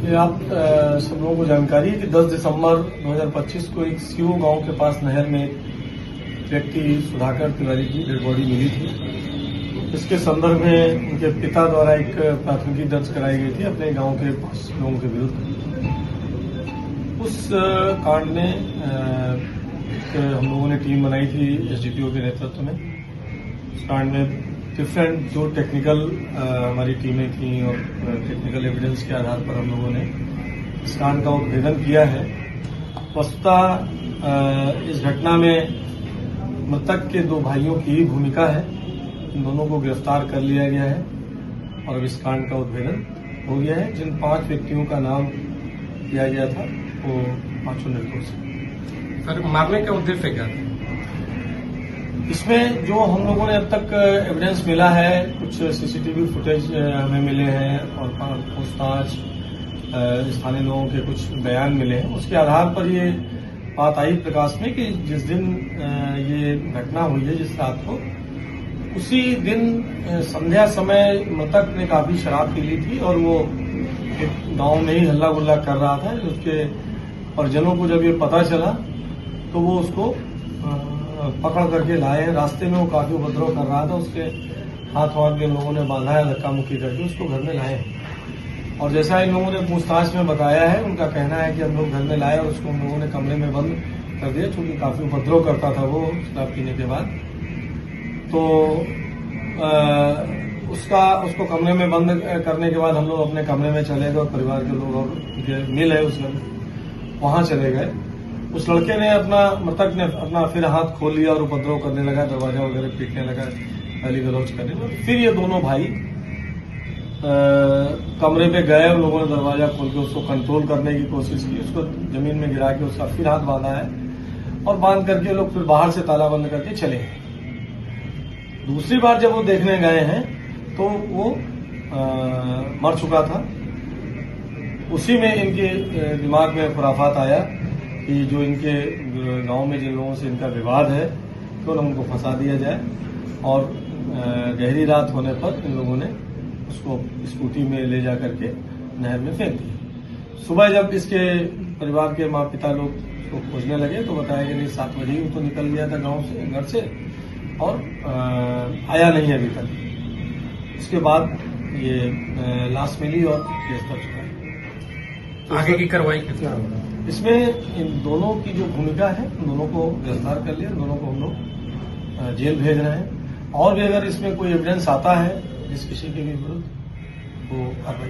ये आप सब लोगों को जानकारी है कि 10 दिसंबर 2025 को एक सीओ गांव के पास नहर में एक व्यक्ति सुधाकर तिवारी की डेड बॉडी मिली थी। इसके संदर्भ में उनके पिता द्वारा एक प्राथमिकी दर्ज कराई गई थी अपने गांव के 5 लोगों के विरुद्ध। उस कांड में हम लोगों ने टीम बनाई थी एसडीपीओ के नेतृत्व में। उस कांड में डिफरेंट जो टेक्निकल हमारी टीमें थी और टेक्निकल एविडेंस के आधार पर हम लोगों ने इस कांड का उद्भेदन किया है। वस्तुतः इस घटना में मृतक के 2 भाइयों की ही भूमिका है। इन दोनों को गिरफ्तार कर लिया गया है और अब इस कांड का उद्भेदन हो गया है। जिन 5 व्यक्तियों का नाम दिया गया था वो 5 निर्दोष है। सर, मारने का उद्देश्य क्या था? इसमें जो हम लोगों ने अब तक एविडेंस मिला है, कुछ सीसीटीवी फुटेज हमें मिले हैं और पूछताछ स्थानीय लोगों के कुछ बयान मिले हैं। उसके आधार पर ये बात आई प्रकाश में कि जिस दिन ये घटना हुई है, जिस रात को, उसी दिन संध्या समय मृतक ने काफी शराब पी ली थी और वो एक गांव में ही हल्ला गुल्ला कर रहा था। उसके परिजनों को जब ये पता चला तो वो उसको पकड़ करके लाए। रास्ते में वो काफी उपद्रव कर रहा था, उसके हाथ वाथ के लोगों ने बांधा है, धक्का मुक्की करके उसको घर में लाए। और जैसा इन लोगों ने पूछताछ में बताया है, उनका कहना है कि हम लोग घर में लाए और उसको हम लोगों ने कमरे में बंद कर दिया, क्योंकि काफी उपद्रव करता था वो शराब पीने के बाद। तो उसको कमरे में बंद करने के बाद हम लोग अपने कमरे में चले गए और परिवार के लोग और मिल है उस घर में, वहां चले गए। उस लड़के ने मृतक ने अपना फिर हाथ खोल लिया और उपद्रव करने लगा, दरवाजा वगैरह पीटने लगा, गाली गलौज करने लगा। फिर ये दोनों भाई कमरे पे गए, उन लोगों ने दरवाजा खोल के उसको कंट्रोल करने की कोशिश की, उसको जमीन में गिरा के उसका फिर हाथ बांधा है और बांध करके लोग फिर बाहर से ताला बंद करके चले गए। दूसरी बार जब वो देखने गए हैं तो वो मर चुका था। उसी में इनके दिमाग में खुराफात आया कि जो इनके गांव में जिन लोगों से इनका विवाद है तो उनको फंसा दिया जाए। और गहरी रात होने पर इन लोगों ने उसको स्कूटी में ले जा करके नहर में फेंक दिया। सुबह जब इसके परिवार के माँ पिता लोग उसको खोजने लगे तो बताया कि नहीं, 7 बजे ही तो निकल गया था गांव से, घर से, और आया नहीं अभी तक। उसके बाद ये लाश मिली और केस दर्ज हुआ। तो आगे की कार्रवाई कितना होगा? इसमें इन दोनों की जो भूमिका है, उन दोनों को गिरफ्तार कर लिया, दोनों को हम लोग जेल भेज रहे हैं। और भी अगर इसमें कोई एविडेंस आता है जिस किसी के भी विरुद्ध, वो कार्रवाई